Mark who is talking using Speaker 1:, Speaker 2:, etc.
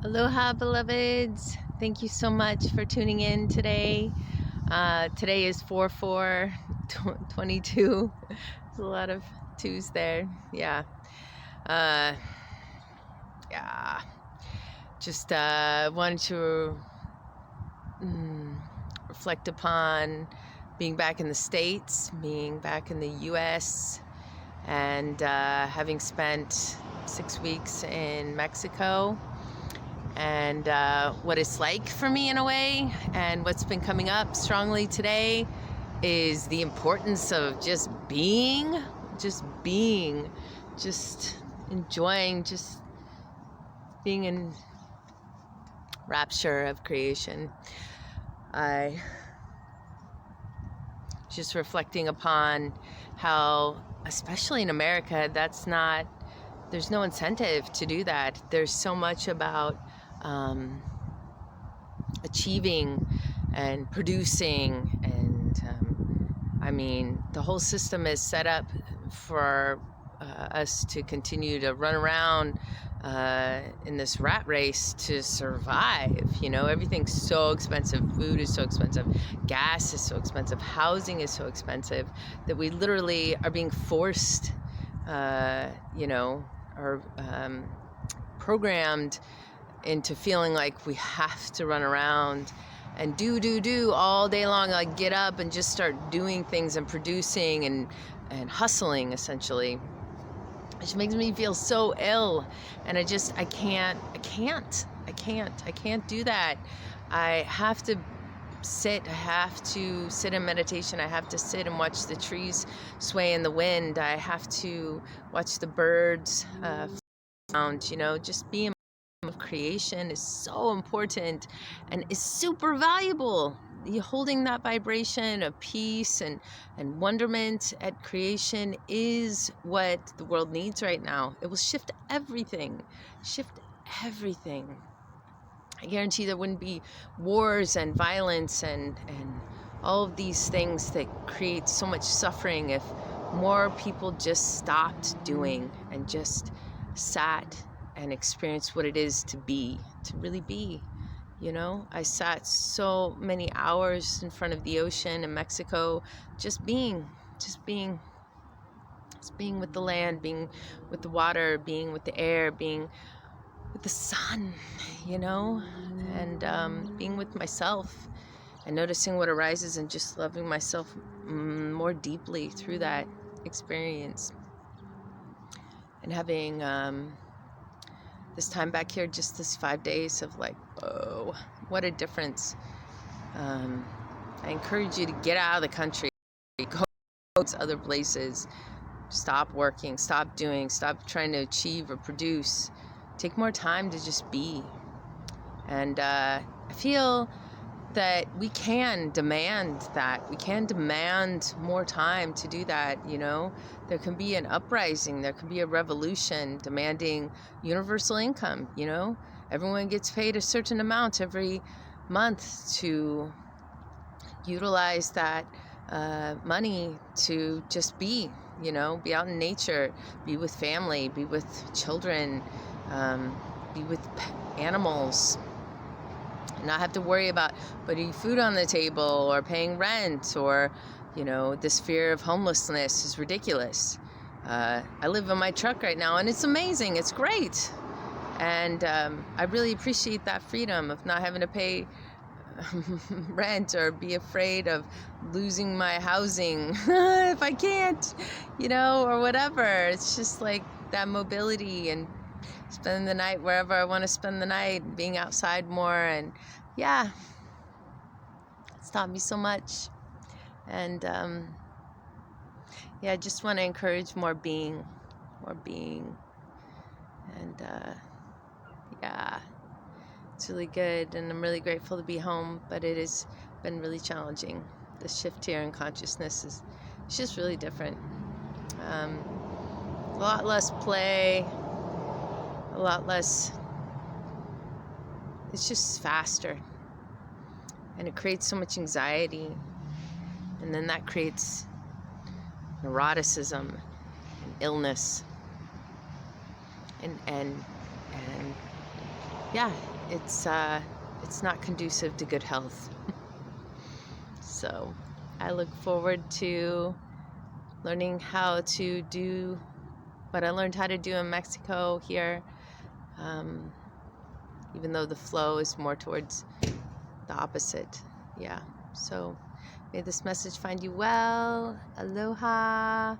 Speaker 1: Aloha, beloveds. Thank you so much for tuning in today. Today is 4/4/22. There's a lot of twos there. Yeah. Uh, yeah. Just wanted to reflect upon being back in the States, being back in the US, and having spent 6 weeks in Mexico. And what it's like for me in a way, and what's been coming up strongly today is the importance of just being, just enjoying, just being in rapture of creation. I just reflecting upon how, especially in America, there's no incentive to do that. There's so much about achieving and producing, and I mean, the whole system is set up for us to continue to run around in this rat race to survive. You know, everything's so expensive. Food is so expensive. Gas is so expensive. Housing is so expensive that we literally are being forced, or programmed into feeling like we have to run around and do all day long, like get up and just start doing things and producing and hustling, essentially, which makes me feel so ill. And I can't do that. I have to sit in meditation. I have to sit and watch the trees sway in the wind. I have to watch the birds sound, just be in of creation is so important and is super valuable. Holding that vibration of peace and wonderment at creation is what the world needs right now. It will shift everything. I guarantee there wouldn't be wars and violence and all of these things that create so much suffering if more people just stopped doing and just sat and experience what it is to really be. I sat so many hours in front of the ocean in Mexico, just being with the land, being with the water, being with the air, being with the sun, and being with myself and noticing what arises and just loving myself more deeply through that experience. And having this time back here, just this 5 days of like, oh, what a difference. I encourage you to get out of the country, go to other places, stop working, stop doing, stop trying to achieve or produce. Take more time to just be. And I feel that we can demand that. We can demand more time to do that, There can be an uprising, there can be a revolution demanding universal income, Everyone gets paid a certain amount every month to utilize that money to just be out in nature, be with family, be with children, be with animals. Not have to worry about putting food on the table or paying rent, or this fear of homelessness is ridiculous. I live in my truck right now and it's amazing, it's great, and I really appreciate that freedom of not having to pay rent or be afraid of losing my housing if I can't, or whatever. It's just like that mobility and spending the night wherever I want to spend the night, being outside more, and yeah, it's taught me so much. And I just want to encourage more being, and it's really good, and I'm really grateful to be home, but it has been really challenging. The shift here in consciousness it's just really different. A lot less play, a lot less, it's just faster, and it creates so much anxiety, and then that creates neuroticism and illness and yeah, it's not conducive to good health. So I look forward to learning how to do what I learned how to do in Mexico here, even though the flow is more towards the opposite. Yeah, so may this message find you well. Aloha.